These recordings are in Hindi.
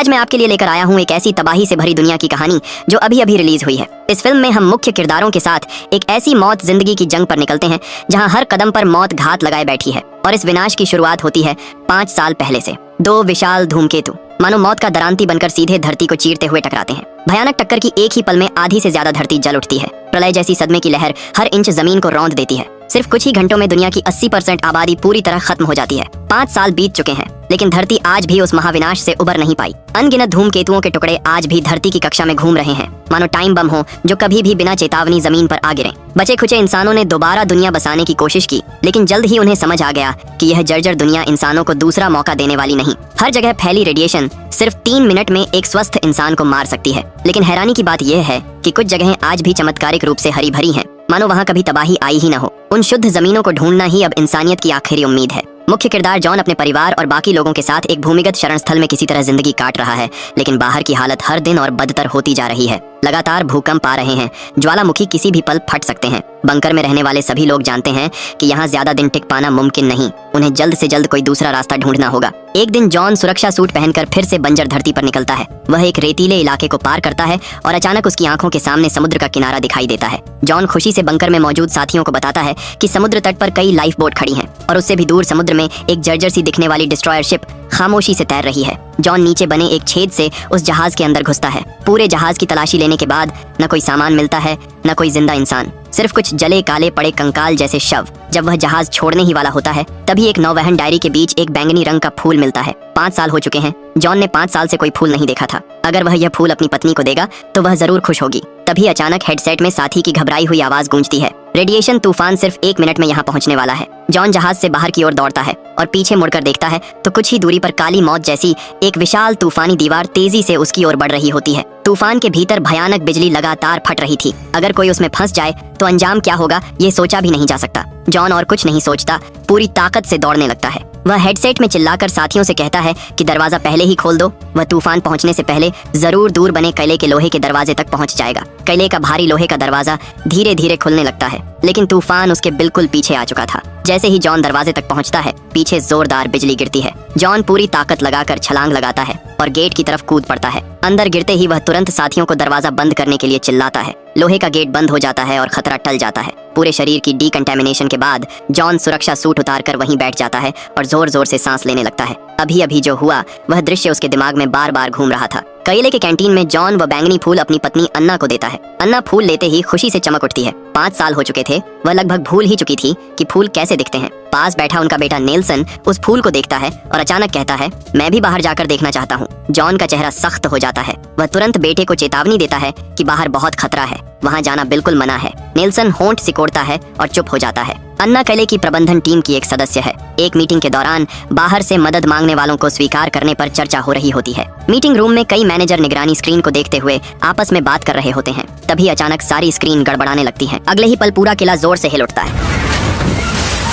आज मैं आपके लिए लेकर आया हूँ एक ऐसी तबाही से भरी दुनिया की कहानी जो अभी अभी रिलीज हुई है। इस फिल्म में हम मुख्य किरदारों के साथ एक ऐसी मौत जिंदगी की जंग पर निकलते हैं जहाँ हर कदम पर मौत घात लगाए बैठी है। और इस विनाश की शुरुआत होती है 5 साल पहले से। 2 विशाल धूमकेतु मानो मौत का दरांती बनकर सीधे धरती को चीरते हुए टकराते हैं। भयानक टक्कर की एक ही पल में आधी से ज्यादा धरती जल उठती है। प्रलय जैसी सदमे की लहर हर इंच जमीन को रौंद देती है। सिर्फ कुछ ही घंटों में दुनिया की 80% आबादी पूरी तरह खत्म हो जाती है। 5 साल बीत चुके हैं, लेकिन धरती आज भी उस महाविनाश से उबर नहीं पाई। अनगिनत धूमकेतुओं के टुकड़े आज भी धरती की कक्षा में घूम रहे हैं, मानो टाइम बम हो जो कभी भी बिना चेतावनी जमीन पर आ गिरे। बचे खुचे इंसानों ने दोबारा दुनिया बसाने की कोशिश की, लेकिन जल्द ही उन्हें समझ आ गया कि यह जर्जर दुनिया इंसानों को दूसरा मौका देने वाली नहीं। हर जगह फैली रेडिएशन सिर्फ 3 मिनट में एक स्वस्थ इंसान को मार सकती है। लेकिन हैरानी की बात यह है कि कुछ जगहें आज भी चमत्कारिक रूप से हरी भरी हैं, मानो वहाँ कभी तबाही आई ही न हो। उन शुद्ध जमीनों को ढूंढना ही अब इंसानियत की आखिरी उम्मीद है। मुख्य किरदार जॉन अपने परिवार और बाकी लोगों के साथ एक भूमिगत शरण स्थल में किसी तरह जिंदगी काट रहा है, लेकिन बाहर की हालत हर दिन और बदतर होती जा रही है। लगातार भूकंप आ रहे हैं, ज्वालामुखी किसी भी पल फट सकते हैं। बंकर में रहने वाले सभी लोग जानते हैं कि यहाँ ज्यादा दिन टिक पाना मुमकिन नहीं। उन्हें जल्द से जल्द कोई दूसरा रास्ता ढूंढना होगा। एक दिन जॉन सुरक्षा सूट पहनकर फिर से बंजर धरती पर निकलता है। वह एक रेतीले इलाके को पार करता है और अचानक उसकी आंखों के सामने समुद्र का किनारा दिखाई देता है। जॉन खुशी से बंकर में मौजूद साथियों को बताता है कि समुद्र तट पर कई लाइफ बोट खड़ी हैं और उससे भी दूर समुद्र में एक जर्जर सी दिखने वाली डिस्ट्रॉयर शिप खामोशी से तैर रही है। जॉन नीचे बने एक छेद से उस जहाज के अंदर घुसता है। पूरे जहाज की तलाशी लेने के बाद न कोई सामान मिलता है, न कोई जिंदा इंसान, सिर्फ कुछ जले काले पड़े कंकाल जैसे शव। जब वह जहाज छोड़ने ही वाला होता है, तभी एक नौवहन डायरी के बीच एक बैंगनी रंग का फूल मिलता है। 5 साल हो चुके हैं। जॉन ने 5 साल से कोई फूल नहीं देखा था। अगर वह यह फूल अपनी पत्नी को देगा तो वह जरूर खुश होगी। तभी अचानक हेडसेट में साथी की घबराई हुई आवाज गूंजती है। रेडिएशन तूफान सिर्फ 1 मिनट में यहाँ पहुँचने वाला है। जॉन जहाज से बाहर की ओर दौड़ता है और पीछे मुड़कर देखता है तो कुछ ही दूरी पर काली मौत जैसी एक विशाल तूफानी दीवार तेजी से उसकी ओर बढ़ रही होती है। तूफान के भीतर भयानक बिजली लगातार फट रही थी। अगर कोई उसमें फंस जाए तो अंजाम क्या होगा ये सोचा भी नहीं जा सकता। जॉन और कुछ नहीं सोचता, पूरी ताकत से दौड़ने लगता है। वह हेडसेट में चिल्लाकर साथियों से कहता है कि दरवाजा पहले ही खोल दो। वह तूफान पहुंचने से पहले जरूर दूर बने किले के लोहे के दरवाजे तक पहुंच जाएगा। किले का भारी लोहे का दरवाजा धीरे धीरे खुलने लगता है, लेकिन तूफान उसके बिल्कुल पीछे आ चुका था। जैसे ही जॉन दरवाजे तक पहुंचता है, पीछे जोरदार बिजली गिरती है। जॉन पूरी ताकत लगाकर छलांग लगाता है और गेट की तरफ कूद पड़ता है। अंदर गिरते ही वह तुरंत साथियों को दरवाजा बंद करने के लिए चिल्लाता है। लोहे का गेट बंद हो जाता है और खतरा टल जाता है। पूरे शरीर की डीकंटेमिनेशन के बाद जॉन सुरक्षा सूट उतारकर वहीं बैठ जाता है और जोर जोर से सांस लेने लगता है। अभी अभी जो हुआ वह दृश्य उसके दिमाग में बार बार घूम रहा था। किले के कैंटीन में जॉन वह बैंगनी फूल अपनी पत्नी अन्ना को देता है। अन्ना फूल लेते ही खुशी से चमक उठती है। 5 साल हो चुके थे, वह लगभग भूल ही चुकी थी कि फूल कैसे दिखते हैं। पास बैठा उनका बेटा नेल्सन उस फूल को देखता है और अचानक कहता है, मैं भी बाहर जाकर देखना चाहता हूँ। जॉन का चेहरा सख्त हो जाता है। वह तुरंत बेटे को चेतावनी देता है कि बाहर बहुत खतरा है, वहाँ जाना बिल्कुल मना है। नेल्सन होंठ सिकोड़ता है और चुप हो जाता है। अन्ना किले की प्रबंधन टीम की एक सदस्य है। एक मीटिंग के दौरान बाहर से मदद मांगने वालों को स्वीकार करने पर चर्चा हो रही होती है। मीटिंग रूम में कई मैनेजर निगरानी स्क्रीन को देखते हुए आपस में बात कर रहे होते हैं। तभी अचानक सारी स्क्रीन गड़बड़ाने लगती है। अगले ही पल पूरा किला जोर से हिल उठता है।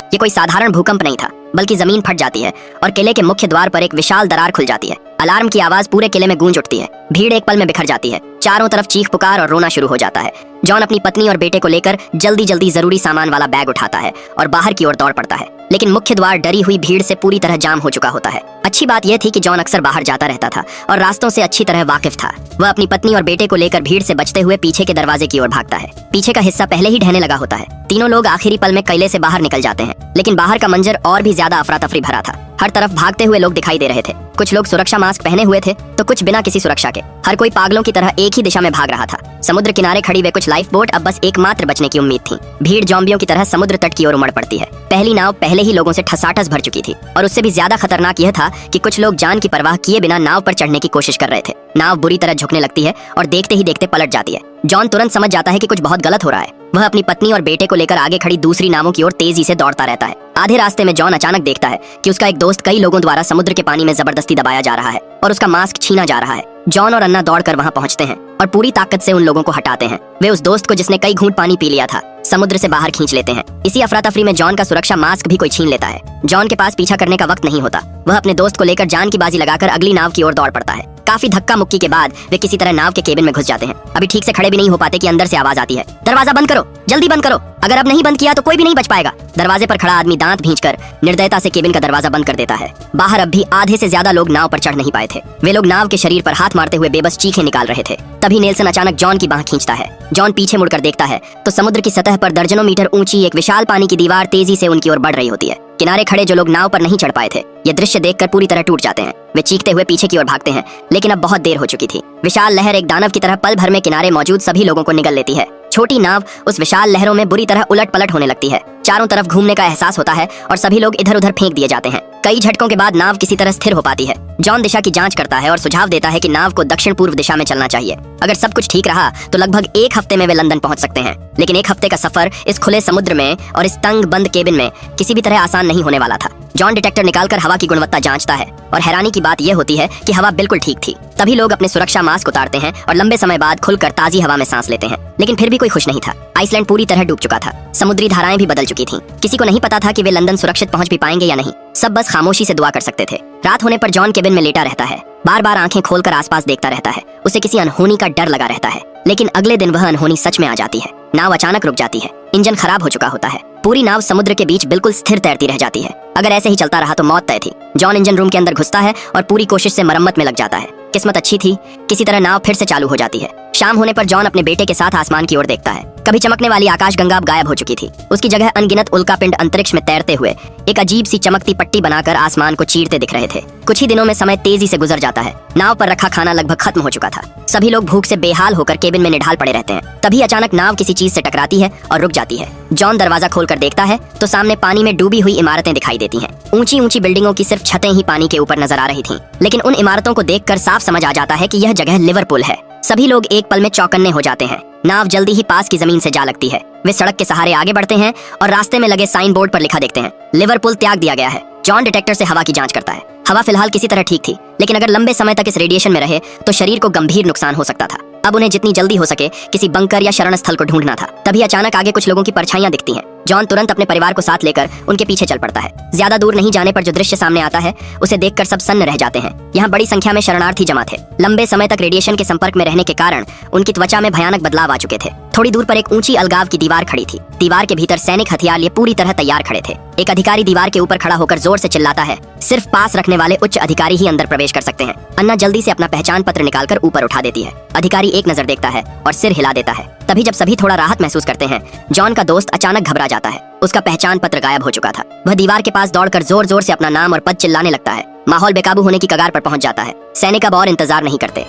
ये कोई साधारण भूकंप नहीं था, बल्कि जमीन फट जाती है और किले के मुख्य द्वार पर एक विशाल दरार खुल जाती है। अलार्म की आवाज पूरे किले में गूंज उठती है। भीड़ एक पल में बिखर जाती है। चारों तरफ चीख पुकार और रोना शुरू हो जाता है। जॉन अपनी पत्नी और बेटे को लेकर जल्दी जल्दी जरूरी सामान वाला बैग उठाता है और बाहर की ओर दौड़ पड़ता है। लेकिन मुख्य द्वार डरी हुई भीड़ से पूरी तरह जाम हो चुका होता है। अच्छी बात यह थी कि जॉन अक्सर बाहर जाता रहता था और रास्तों से अच्छी तरह वाकिफ था। वह अपनी पत्नी और बेटे को लेकर भीड़ से बचते हुए पीछे के दरवाजे की ओर भागता है। पीछे का हिस्सा पहले ही ढहने लगा होता है। तीनों लोग आखिरी पल में किले से बाहर निकल जाते हैं, लेकिन बाहर का मंजर और भी ज्यादा अफरा तफरी भरा था। हर तरफ भागते हुए लोग दिखाई दे रहे थे। कुछ लोग सुरक्षा मास्क पहने हुए थे तो कुछ बिना किसी सुरक्षा के। हर कोई पागलों की तरह एक ही दिशा में भाग रहा था। समुद्र किनारे खड़ी वे कुछ लाइफ बोट अब बस एकमात्र बचने की उम्मीद थी। भीड़ ज़ॉम्बियों की तरह समुद्र तट की ओर उमड़ पड़ती है। पहली नाव पहले ही लोगों से ठसाठस भर चुकी थी और उससे भी ज्यादा खतरनाक यह था कि कुछ लोग जान की परवाह किए बिना नाव पर चढ़ने की कोशिश कर रहे थे। नाव बुरी तरह झुकने लगती है और देखते ही देखते पलट जाती है। जॉन तुरंत समझ जाता है कि कुछ बहुत गलत हो रहा है। वह अपनी पत्नी और बेटे को लेकर आगे खड़ी दूसरी नावों की ओर तेजी से दौड़ता रहता है। आधे रास्ते में जॉन अचानक देखता है कि उसका एक दोस्त कई लोगों द्वारा समुद्र के पानी में जबरदस्ती दबाया जा रहा है और उसका मास्क छीना जा रहा है। जॉन और अन्ना दौड़कर वहां पहुंचते हैं और पूरी ताकत से उन लोगों को हटाते हैं। वे उस दोस्त को जिसने कई घूंट पानी पी लिया था समुद्र से बाहर खींच लेते हैं। इसी अफरा तफरी में जॉन का सुरक्षा मास्क भी कोई छीन लेता है। जॉन के पास पीछा करने का वक्त नहीं होता। वह अपने दोस्त को लेकर जान की बाजी लगाकर अगली नाव की ओर दौड़ पड़ता है। काफी धक्का मुक्की के बाद वे किसी तरह नाव के केबिन में घुस जाते हैं। अभी ठीक से खड़े भी नहीं हो पाते कि अंदर से आवाज आती है, दरवाजा बंद करो, जल्दी बंद करो, अगर अब नहीं बंद किया तो कोई भी नहीं बच पाएगा। दरवाजे पर खड़ा आदमी दांत भींचकर निर्दयता से केबिन का दरवाजा बंद कर देता है। बाहर अब भी आधे से ज्यादा लोग नाव पर चढ़ नहीं पाए थे। वे लोग नाव के शरीर पर हाथ मारते हुए बेबस चीखें निकाल रहे थे। तभी नेल्सन अचानक जॉन की बांह खींचता है। जॉन पीछे मुड़कर देखता है तो समुद्र की सतह पर दर्जनों मीटर ऊंची एक विशाल पानी की दीवार तेजी से उनकी ओर बढ़ रही होती है। किनारे खड़े जो लोग नाव पर नहीं चढ़ पाए थे ये दृश्य देखकर पूरी तरह टूट जाते हैं। वे चीखते हुए पीछे की ओर भागते हैं, लेकिन अब बहुत देर हो चुकी थी। विशाल लहर एक दानव की तरह पल भर में किनारे मौजूद सभी लोगों को निगल लेती है। छोटी नाव उस विशाल लहरों में बुरी तरह उलट पलट होने लगती है। चारों तरफ घूमने का एहसास होता है और सभी लोग इधर उधर फेंक दिए जाते हैं। कई झटकों के बाद नाव किसी तरह स्थिर हो पाती है। जॉन दिशा की जांच करता है और सुझाव देता है कि नाव को दक्षिण पूर्व दिशा में चलना चाहिए। अगर सब कुछ ठीक रहा तो लगभग 1 हफ्ते में वे लंदन पहुंच सकते हैं। लेकिन 1 हफ्ते का सफर इस खुले समुद्र में और इस तंग बंद केबिन में किसी भी तरह आसान नहीं होने वाला था। जॉन डिटेक्टर निकालकर हवा की गुणवत्ता जांचता है और हैरानी की बात यह होती है कि हवा बिल्कुल ठीक थी। तभी लोग अपने सुरक्षा मास्क उतारते हैं और लंबे समय बाद खुलकर ताजी हवा में सांस लेते हैं। लेकिन फिर भी कोई खुश नहीं था। आइसलैंड पूरी तरह डूब चुका था। समुद्री धाराएं भी बदल चुकी थीं। किसी को नहीं पता था कि वे लंदन सुरक्षित पहुंच भी पाएंगे या नहीं। सब बस खामोशी से दुआ कर सकते थे। रात होने पर जॉन केबिन में लेटा रहता है। बार बार आंखें खोलकर आसपास देखता रहता है। उसे किसी अनहोनी का डर लगा रहता है। लेकिन अगले दिन वह अनहोनी सच में आ जाती है। नाव अचानक रुक जाती है। इंजन खराब हो चुका होता है। पूरी नाव समुद्र के बीच बिल्कुल स्थिर तैरती रह जाती है। अगर ऐसे ही चलता रहा तो मौत तय थी। जॉन इंजन रूम के अंदर घुसता है और पूरी कोशिश से मरम्मत में लग जाता है। किस्मत अच्छी थी, किसी तरह नाव फिर से चालू हो जाती है। शाम होने पर जॉन अपने बेटे के साथ आसमान की ओर देखता है। कभी चमकने वाली आकाशगंगा अब गायब हो चुकी थी। उसकी जगह अनगिनत उल्कापिंड अंतरिक्ष में तैरते हुए एक अजीब सी चमकती पट्टी बनाकर आसमान को चीरते दिख रहे थे। कुछ ही दिनों में समय तेजी से गुजर जाता है। नाव पर रखा खाना लगभग खत्म हो चुका था। सभी लोग भूख से बेहाल होकर केबिन में निढाल पड़े रहते हैं। तभी अचानक नाव किसी चीज से टकराती है और रुक जाती है। जॉन दरवाजा खोलकर देखता है तो सामने पानी में डूबी हुई इमारतें दिखाई देती हैं। ऊंची ऊंची बिल्डिंगों की सिर्फ छतें ही पानी के ऊपर नजर आ रही थीं। लेकिन उन इमारतों को देखकर साफ समझ आ जाता है कि यह जगह लिवरपूल है। सभी लोग एक पल में चौकन्ने हो जाते हैं। नाव जल्दी ही पास की जमीन से जा लगती है। वे सड़क के सहारे आगे बढ़ते हैं और रास्ते में लगे साइन बोर्ड पर लिखा देखते हैं, लिवरपूल त्याग दिया गया है। जॉन डिटेक्टर से हवा की जांच करता है। हवा फिलहाल किसी तरह ठीक थी, लेकिन अगर लंबे समय तक इस रेडिएशन में रहे तो शरीर को गंभीर नुकसान हो सकता था। अब उन्हें जितनी जल्दी हो सके किसी बंकर या शरण स्थल को ढूंढना था। तभी अचानक आगे कुछ लोगों की परछाइयां दिखती हैं। जॉन तुरंत अपने परिवार को साथ लेकर उनके पीछे चल पड़ता है। ज्यादा दूर नहीं जाने पर जो दृश्य सामने आता है उसे देखकर सब सन्न रह जाते हैं। यहाँ बड़ी संख्या में शरणार्थी जमा थे। लंबे समय तक रेडिएशन के संपर्क में रहने के कारण उनकी त्वचा में भयानक बदलाव आ चुके थे। थोड़ी दूर पर एक ऊंची अलगाव की दीवार खड़ी थी। दीवार के भीतर सैनिक हथियार लिए पूरी तरह तैयार खड़े थे। एक अधिकारी दीवार के ऊपर खड़ा होकर जोर से चिल्लाता है, सिर्फ पास रखने वाले उच्च अधिकारी ही अंदर प्रवेश कर सकते हैं। अन्ना जल्दी से अपना पहचान पत्र निकालकर ऊपर उठा देती है। अधिकारी एक नजर देखता है और सिर हिला देता है। तभी जब सभी थोड़ा राहत महसूस करते हैं, जॉन का दोस्त अचानक घबरा जाता है। उसका पहचान पत्र गायब हो चुका था। वह दीवार के पास दौड़कर जोर जोर से अपना नाम और पद चिल्लाने लगता है। माहौल बेकाबू होने की कगार पर पहुंच जाता है। सैनिक अब और इंतजार नहीं करते।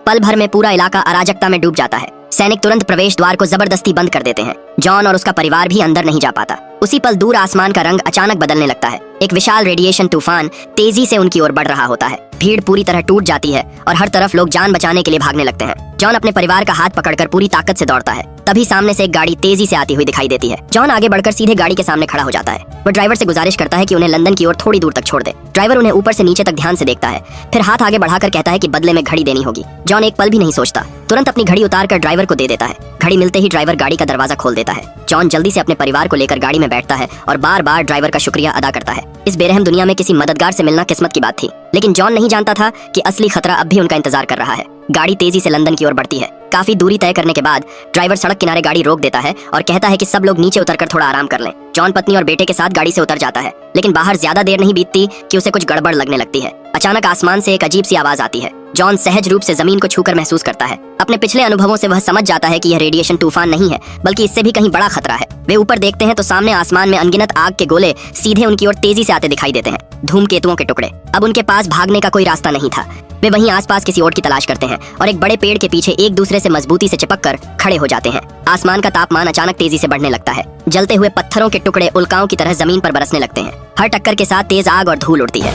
पल भर में पूरा इलाका अराजकता में डूब जाता है। सैनिक तुरंत प्रवेश द्वार को जबरदस्ती बंद कर देते हैं। जॉन और उसका परिवार भी अंदर नहीं जा पाता। उसी पल दूर आसमान का रंग अचानक बदलने लगता है। एक विशाल रेडिएशन तूफान तेजी से उनकी ओर बढ़ रहा होता है। भीड़ पूरी तरह टूट जाती है और हर तरफ लोग जान बचाने के लिए भागने लगते हैं। जॉन अपने परिवार का हाथ पकड़कर पूरी ताकत से दौड़ता है। तभी सामने से एक गाड़ी तेजी से आती हुई दिखाई देती है। जॉन आगे बढ़कर सीधे गाड़ी के सामने खड़ा हो जाता है। वो ड्राइवर से गुजारिश करता है कि उन्हें लंदन की ओर थोड़ी दूर तक छोड़ दे। ड्राइवर उन्हें ऊपर से नीचे तक ध्यान से देखता है, फिर हाथ आगे बढ़ाकर कहता है कि बदले में घड़ी देनी होगी। जॉन एक पल भी नहीं सोचता, तुरंत अपनी घड़ी उतारकर ड्राइवर को दे देता है। घड़ी मिलते ही ड्राइवर गाड़ी का दरवाजा खोल देता है। जॉन जल्दी से अपने परिवार को लेकर गाड़ी में बैठता है और बार बार ड्राइवर का शुक्रिया अदा करता है। इस बेरहम दुनिया में किसी मददगार से मिलना किस्मत की बात थी, लेकिन जॉन नहीं जानता था कि असली खतरा अब भी उनका इंतजार कर रहा है। गाड़ी तेजी से लंदन की ओर बढ़ती है। काफी दूरी तय करने के बाद ड्राइवर सड़क किनारे गाड़ी रोक देता है और कहता है कि सब लोग नीचे उतरकर थोड़ा आराम कर लें। जॉन पत्नी और बेटे के साथ गाड़ी से उतर जाता है, लेकिन बाहर ज्यादा देर नहीं बीतती कि उसे कुछ गड़बड़ लगने लगती है। अचानक आसमान से एक अजीब सी आवाज आती है। जॉन सहज रूप से जमीन को छूकर महसूस करता है। अपने पिछले अनुभवों से वह समझ जाता है कि यह रेडिएशन तूफान नहीं है, बल्कि इससे भी कहीं बड़ा खतरा है। वे ऊपर देखते हैं तो सामने आसमान में अनगिनत आग के गोले सीधे उनकी ओर तेजी से आते दिखाई देते हैं। धूमकेतुओं के टुकड़े। अब उनके पास भागने का कोई रास्ता नहीं था। वे वहीं आसपास किसी ओट की तलाश करते हैं और एक बड़े पेड़ के पीछे एक दूसरे से मजबूती से चिपककर खड़े हो जाते हैं। आसमान का तापमान अचानक तेजी से बढ़ने लगता है। जलते हुए पत्थरों के टुकड़े उल्काओं की तरह जमीन पर बरसने लगते हैं। हर टक्कर के साथ तेज आग और धूल उड़ती है।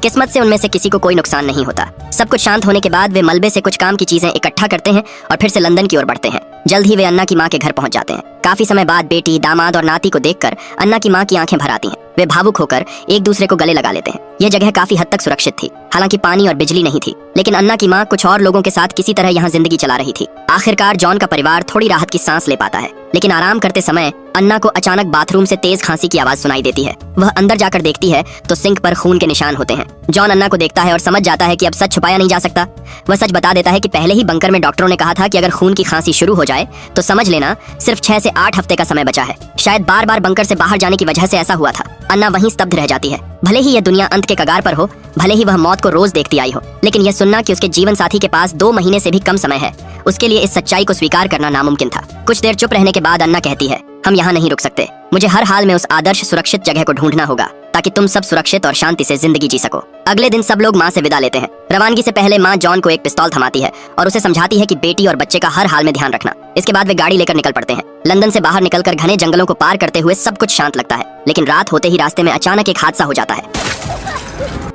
किस्मत से उनमें से किसी को कोई नुकसान नहीं होता। सब कुछ शांत होने के बाद वे मलबे से कुछ काम की चीजें इकट्ठा करते हैं और फिर से लंदन की ओर बढ़ते हैं। जल्द ही वे अन्ना की माँ के घर पहुंच जाते हैं। काफी समय बाद बेटी, दामाद और नाती को देखकर अन्ना की माँ की आंखें भर आती हैं। वे भावुक होकर एक दूसरे को गले लगा लेते हैं। यह जगह काफी हद तक सुरक्षित थी, हालांकि पानी और बिजली नहीं थी, लेकिन अन्ना की माँ कुछ और लोगों के साथ किसी तरह यहाँ जिंदगी चला रही थी। आखिरकार जॉन का परिवार थोड़ी राहत की सांस ले पाता है, लेकिन आराम करते समय अन्ना को अचानक बाथरूम से तेज खांसी की आवाज सुनाई देती है। वह अंदर जाकर देखती है तो सिंक पर खून के निशान होते हैं। जॉन अन्ना को देखता है और समझ जाता है कि अब सच छुपाया नहीं जा सकता। वह सच बता देता है कि पहले ही बंकर में डॉक्टरों ने कहा था कि अगर खून की खांसी शुरू हो जाए तो समझ लेना सिर्फ 6 से 8 हफ्ते का समय बचा है। शायद बार बार बंकर से बाहर जाने की वजह से ऐसा हुआ था। अन्ना वहीं स्तब्ध रह जाती है। भले ही यह दुनिया अंत के कगार पर हो, भले ही वह मौत को रोज देखती आई हो, लेकिन यह सुनना कि उसके जीवन साथी के पास 2 महीने से भी कम समय है, उसके लिए इस सच्चाई को स्वीकार करना नामुमकिन था। कुछ देर चुप रहने के बाद अन्ना कहती है, हम यहाँ नहीं रुक सकते। मुझे हर हाल में उस आदर्श सुरक्षित जगह को ढूंढना होगा ताकि तुम सब सुरक्षित और शांति से जिंदगी जी सको। अगले दिन सब लोग माँ से विदा लेते हैं। रवानगी से पहले माँ जॉन को एक पिस्तौल थमाती है और उसे समझाती है कि बेटी और बच्चे का हर हाल में ध्यान रखना। इसके बाद वे गाड़ी लेकर निकल पड़ते हैं। लंदन से बाहर निकलकर घने जंगलों को पार करते हुए सब कुछ शांत लगता है, लेकिन रात होते ही रास्ते में अचानक एक हादसा हो जाता है।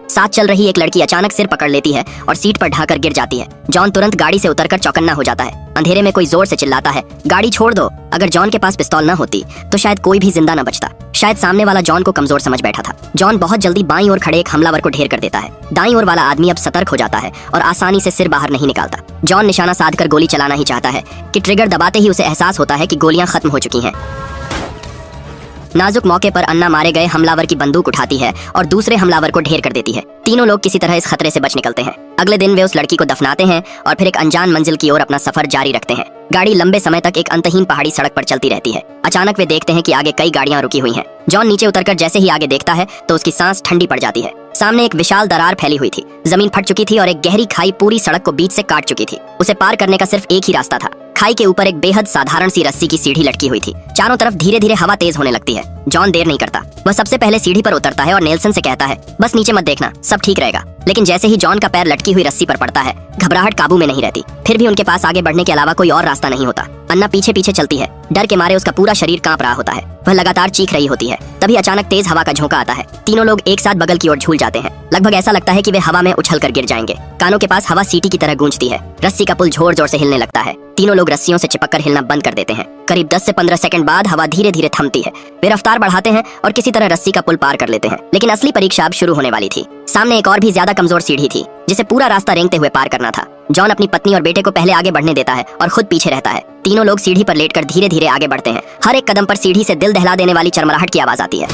साथ चल रही एक लड़की अचानक सिर पकड़ लेती है और सीट पर ढाकर गिर जाती है। जॉन तुरंत गाड़ी से उतरकर चौकन्ना हो जाता है। अंधेरे में कोई जोर से चिल्लाता है, गाड़ी छोड़ दो। अगर जॉन के पास पिस्तौल न होती तो शायद कोई भी जिंदा न बचता। शायद सामने वाला जॉन को कमजोर समझ बैठा था। जॉन बहुत जल्दी बाईं ओर खड़े एक हमलावर को ढेर कर देता है। दाईं ओर वाला आदमी अब सतर्क हो जाता है और आसानी से सिर बाहर नहीं निकालता। जॉन निशाना साधकर गोली चलाना ही चाहता है कि ट्रिगर दबाते ही उसे एहसास होता है कि गोलियां खत्म हो चुकी हैं। नाजुक मौके पर अन्ना मारे गए हमलावर की बंदूक उठाती है और दूसरे हमलावर को ढेर कर देती है। तीनों लोग किसी तरह इस खतरे से बच निकलते हैं। अगले दिन वे उस लड़की को दफनाते हैं और फिर एक अनजान मंजिल की ओर अपना सफर जारी रखते हैं। गाड़ी लंबे समय तक एक अंतहीन पहाड़ी सड़क पर चलती रहती है। अचानक वे देखते हैं कि आगे कई गाड़ियां रुकी हुई हैं। जॉन नीचे उतरकर जैसे ही आगे देखता है तो उसकी सांस ठंडी पड़ जाती है। सामने एक विशाल दरार फैली हुई थी, जमीन फट चुकी थी और एक गहरी खाई पूरी सड़क को बीच से काट चुकी थी। उसे पार करने का सिर्फ एक ही रास्ता था। खाई के ऊपर एक बेहद साधारण सी रस्सी की सीढ़ी लटकी हुई थी। चारों तरफ धीरे धीरे हवा तेज होने लगती है। जॉन देर नहीं करता, वह सबसे पहले सीढ़ी पर उतरता है और नेल्सन से कहता है, बस नीचे मत देखना, सब ठीक रहेगा। लेकिन जैसे ही जॉन का पैर लटकी हुई रस्सी पर पड़ता है, घबराहट काबू में नहीं रहती। फिर भी उनके पास आगे बढ़ने के अलावा कोई और रास्ता नहीं होता। अन्ना पीछे पीछे चलती है। डर के मारे उसका पूरा शरीर कांप रहा होता है। वह लगातार चीख रही होती है। तभी अचानक तेज हवा का झोंका आता है। तीनों लोग एक साथ बगल की ओर झूल जाते हैं। लगभग ऐसा लगता है कि वे हवा में उछलकर गिर जाएंगे। कानों के पास हवा सीटी की तरह गूंजती है। रस्सी का पुल जोर जोर से हिलने लगता है। तीनों लोग रस्सियों से चिपककर हिलना बंद कर देते हैं। करीब 10 से 15 सेकंड बाद हवा धीरे धीरे थमती है। वे रफ्तार बढ़ाते हैं और किसी तरह रस्सी का पुल पार कर लेते हैं। लेकिन असली परीक्षा अब शुरू होने वाली थी। सामने एक और भी ज्यादा कमजोर सीढ़ी थी जिसे पूरा रास्ता रेंगते हुए पार करना था। जॉन अपनी पत्नी और बेटे को पहले आगे बढ़ने देता है और खुद पीछे रहता है। तीनों लोग सीढ़ी पर लेटकर धीरे धीरे आगे बढ़ते हैं। हर एक कदम पर सीढ़ी से दिल दहला देने वाली चरमराहट की आवाज आती है।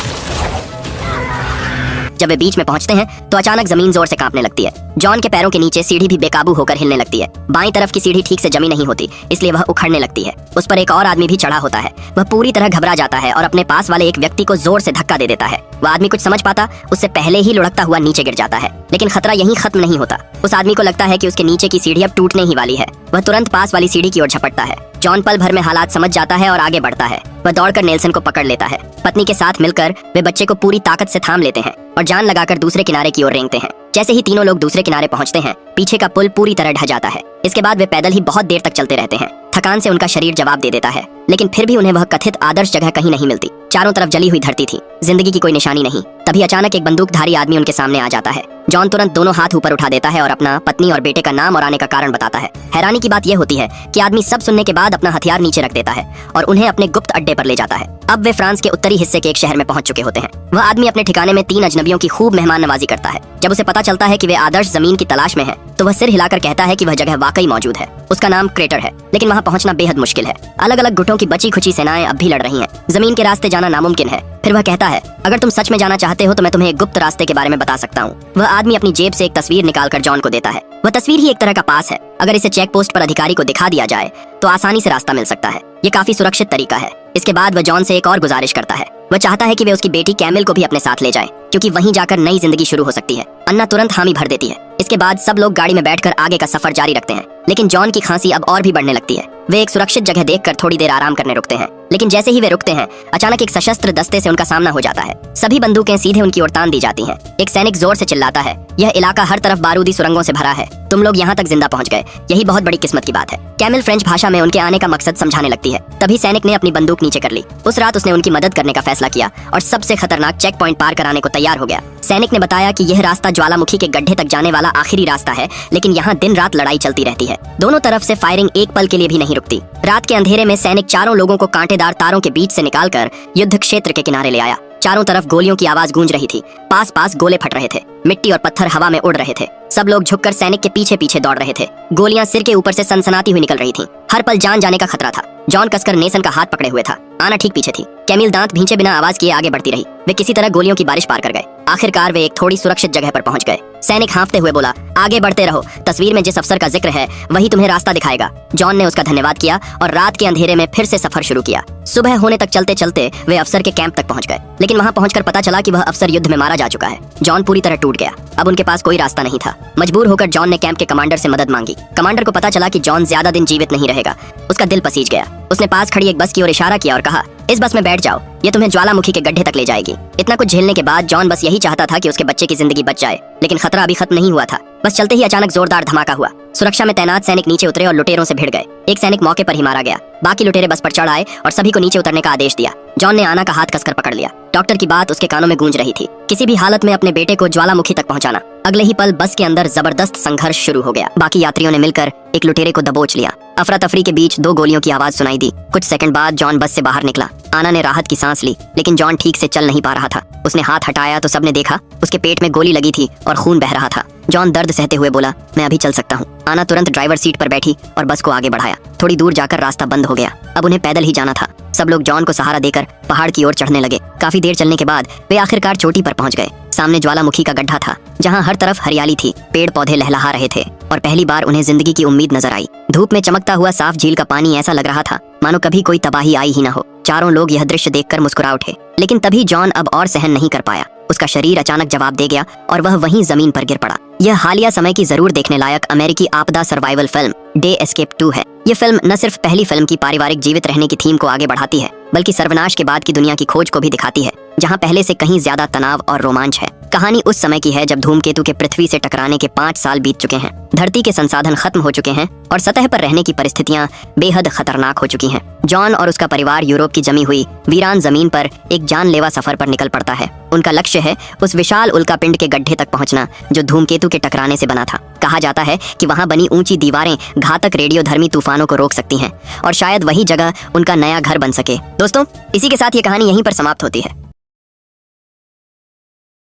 जब वे बीच में पहुंचते हैं तो अचानक जमीन जोर से कांपने लगती है। जॉन के पैरों के नीचे सीढ़ी भी बेकाबू होकर हिलने लगती है। बाईं तरफ की सीढ़ी ठीक से जमी नहीं होती, इसलिए वह उखड़ने लगती है। उस पर एक और आदमी भी चढ़ा होता है। वह पूरी तरह घबरा जाता है और अपने पास वाले एक व्यक्ति को जोर से धक्का दे देता है। वह आदमी कुछ समझ पाता उससे पहले ही लुढ़कता हुआ नीचे गिर जाता है। लेकिन खतरा यहीं खत्म नहीं होता। उस आदमी को लगता है कि उसके नीचे की सीढ़ी अब टूटने ही वाली है। वह तुरंत पास वाली सीढ़ी की ओर झपटता है। जॉन पल भर में हालात समझ जाता है और आगे बढ़ता है। वह दौड़कर नेल्सन को पकड़ लेता है। पत्नी के साथ मिलकर वे बच्चे को पूरी ताकत से थाम लेते हैं और जान लगाकर दूसरे किनारे की ओर रेंगते हैं। जैसे ही तीनों लोग दूसरे किनारे पहुंचते हैं, पीछे का पुल पूरी तरह ढह जाता है। इसके बाद वे पैदल ही बहुत देर तक चलते रहते हैं। थकान से उनका शरीर जवाब दे देता है, लेकिन फिर भी उन्हें वह कथित आदर्श जगह कहीं नहीं मिलती। चारों तरफ जली हुई धरती थी, जिंदगी की कोई निशानी नहीं। तभी अचानक एक बंदूकधारी आदमी उनके सामने आ जाता है। जॉन तुरंत दोनों हाथ ऊपर उठा देता है और अपना, पत्नी और बेटे का नाम और आने का कारण बताता है। हैरानी की बात यह होती है कि आदमी सब सुनने के बाद अपना हथियार नीचे रख देता है और उन्हें अपने गुप्त अड्डे पर ले जाता है। अब वे फ्रांस के उत्तरी हिस्से के एक शहर में पहुंच चुके होते हैं। वह आदमी अपने ठिकाने में 3 अजनबियों की खूब मेहमान नवाजी करता है। जब उसे पता चलता है कि वे आदर्श जमीन की तलाश में हैं, तो वह सिर हिलाकर कहता है कि वह जगह वाकई मौजूद है। उसका नाम क्रेटर है, लेकिन वहां पहुंचना बेहद मुश्किल है। अलग अलग गुटों की बची खुची सेनाएं अब भी लड़ रही हैं। जमीन के रास्ते जाना नामुमकिन है। फिर वह कहता है, अगर तुम सच में जाना चाहते हो तो मैं तुम्हें एक गुप्त रास्ते के बारे में बता सकता हूँ। वह आदमी अपनी जेब से एक तस्वीर निकालकर जॉन को देता है। वह तस्वीर ही एक तरह का पास है। अगर इसे चेक पोस्ट पर अधिकारी को दिखा दिया जाए तो आसानी से रास्ता मिल सकता है। ये काफी सुरक्षित तरीका है। इसके बाद वह जॉन से एक और गुजारिश करता है। वह चाहता है कि वे उसकी बेटी कैमिल को भी अपने साथ ले जाएं, क्योंकि वहीं जाकर नई जिंदगी शुरू हो सकती है। अन्ना तुरंत हामी भर देती है। इसके बाद सब लोग गाड़ी में बैठकर आगे का सफर जारी रखते हैं। लेकिन जॉन की खांसी अब और भी बढ़ने लगती है। वे एक सुरक्षित जगह देखकर थोड़ी देर आराम करने रुकते हैं। लेकिन जैसे ही वे रुकते हैं, अचानक एक सशस्त्र दस्ते से उनका सामना हो जाता है। सभी बंदूकें सीधे उनकी ओर तान दी जाती हैं। एक सैनिक जोर से चिल्लाता है, यह इलाका हर तरफ बारूदी सुरंगों से भरा है। तुम लोग यहाँ तक जिंदा पहुँच गए, यही बहुत बड़ी किस्मत की बात है। कैमिल फ्रेंच भाषा में उनके आने का मकसद समझाने लगती है। तभी सैनिक ने अपनी बंदूक नीचे कर ली। उस रात उसने उनकी मदद करने का फैसला किया और सबसे खतरनाक चेक पॉइंट पार कराने को तैयार हो गया। सैनिक ने बताया कि यह रास्ता ज्वालामुखी के गड्ढे तक जाने वाला आखिरी रास्ता है, लेकिन यहाँ दिन रात लड़ाई चलती रहती है। दोनों तरफ से फायरिंग एक पल के लिए भी नहीं रुकती। रात के अंधेरे में सैनिक चारों लोगों को कांटेदार तारों के बीच से निकालकर युद्ध क्षेत्र के किनारे ले आया। चारों तरफ गोलियों की आवाज गूंज रही थी। पास पास गोले फट रहे थे, मिट्टी और पत्थर हवा में उड़ रहे थे। सब लोग झुककर सैनिक के पीछे पीछे दौड़ रहे थे। गोलियां सिर के ऊपर से सनसनाती हुई निकल रही थीं। हर पल जान जाने का खतरा था। जॉन कसकर नेसन का हाथ पकड़े हुए था। आना ठीक पीछे थी। कैमिल दांत भींचे बिना आवाज किए आगे बढ़ती रही। वे किसी तरह गोलियों की बारिश पार कर गए। आखिरकार वे एक थोड़ी सुरक्षित जगह पर पहुंच गए। सैनिक हाँफते हुए बोला, आगे बढ़ते रहो। तस्वीर में जिस अफसर का जिक्र है वही तुम्हें रास्ता दिखाएगा। जॉन ने उसका धन्यवाद किया और रात के अंधेरे में फिर से सफर शुरू किया। सुबह होने तक चलते चलते वे अफसर के कैंप तक पहुंच गए, लेकिन वहां पहुंचकर पता चला कि वह अफसर युद्ध में मारा जा चुका है। जॉन पूरी तरह टूट गया। अब उनके पास कोई रास्ता नहीं था। मजबूर होकर जॉन ने कैंप के कमांडर से मदद मांगी। कमांडर को पता चला कि जॉन ज्यादा दिन जीवित नहीं रहेगा। उसका दिल पसीज गया। उसने पास खड़ी एक बस की ओर इशारा किया और कहा, इस बस में बैठ जाओ, ये तुम्हें ज्वालामुखी के गड्ढे तक ले जाएगी। इतना कुछ झेलने के बाद जॉन बस यही चाहता था कि उसके बच्चे की जिंदगी बच जाए, लेकिन खतरा अभी खत्म नहीं हुआ था। बस चलते ही अचानक जोरदार धमाका हुआ। सुरक्षा में तैनात सैनिक नीचे उतरे और लुटेरों से भिड़ गए। एक सैनिक मौके पर ही मारा गया। बाकी लुटेरे बस पर चढ़ आए और सभी को नीचे उतरने का आदेश दिया। जॉन ने आना का हाथ कसकर पकड़ लिया। डॉक्टर की बात उसके कानों में गूंज रही थी, किसी भी हालत में अपने बेटे को ज्वालामुखी तक पहुंचाना। अगले ही पल बस के अंदर जबरदस्त संघर्ष शुरू हो गया। बाकी यात्रियों ने मिलकर एक लुटेरे को दबोच लिया। अफरा तफरी के बीच 2 गोलियों की आवाज सुनाई दी। कुछ सेकंड बाद जॉन बस से बाहर निकला। आना ने राहत की सांस ली, लेकिन जॉन ठीक से चल नहीं पा रहा था। उसने हाथ हटाया तो सबने देखा उसके पेट में गोली लगी थी और खून बह रहा था। जॉन दर्द सहते हुए बोला, मैं अभी चल सकता हूँ। आना तुरंत ड्राइवर सीट पर बैठी और बस को आगे बढ़ाया। थोड़ी दूर जाकर रास्ता बंद हो गया। अब उन्हें पैदल ही जाना था। सब लोग जॉन को सहारा देकर पहाड़ की ओर चढ़ने लगे। काफी देर चलने के बाद वे आखिरकार चोटी पर पहुंच गए। सामने ज्वालामुखी का गड्ढा था, जहां हर तरफ हरियाली थी। पेड़ पौधे लहलहा रहे थे और पहली बार उन्हें जिंदगी की उम्मीद नजर आई। धूप में चमकता हुआ साफ झील का पानी ऐसा लग रहा था मानो कभी कोई तबाही आई ही न हो। चारों लोग यह दृश्य देखकर मुस्कुरा उठे, लेकिन तभी जॉन अब और सहन नहीं कर पाया। उसका शरीर अचानक जवाब दे गया और वह वहीं जमीन पर गिर पड़ा। यह हालिया समय की जरूर देखने लायक अमेरिकी आपदा सर्वाइवल फिल्म डे एस्केप 2 है। ये फिल्म न सिर्फ पहली फिल्म की पारिवारिक जीवित रहने की थीम को आगे बढ़ाती है, बल्कि सर्वनाश के बाद की दुनिया की खोज को भी दिखाती है, जहां पहले से कहीं ज्यादा तनाव और रोमांच है। कहानी उस समय की है जब धूमकेतु के पृथ्वी से टकराने के 5 साल बीत चुके हैं। धरती के संसाधन खत्म हो चुके हैं और सतह पर रहने की परिस्थितियां बेहद खतरनाक हो चुकी हैं। जॉन और उसका परिवार यूरोप की जमी हुई वीरान जमीन पर एक जानलेवा सफर पर निकल पड़ता है। उनका लक्ष्य है उस विशाल उल्कापिंड के गड्ढे तक पहुंचना जो धूमकेतु के टकराने से बना था। कहा जाता है कि वहां बनी ऊंची दीवारें घातक रेडियोधर्मी तूफानों को रोक सकती हैं और शायद वही जगह उनका नया घर बन सके। दोस्तों, इसी के साथ ये कहानी यहीं पर समाप्त होती है।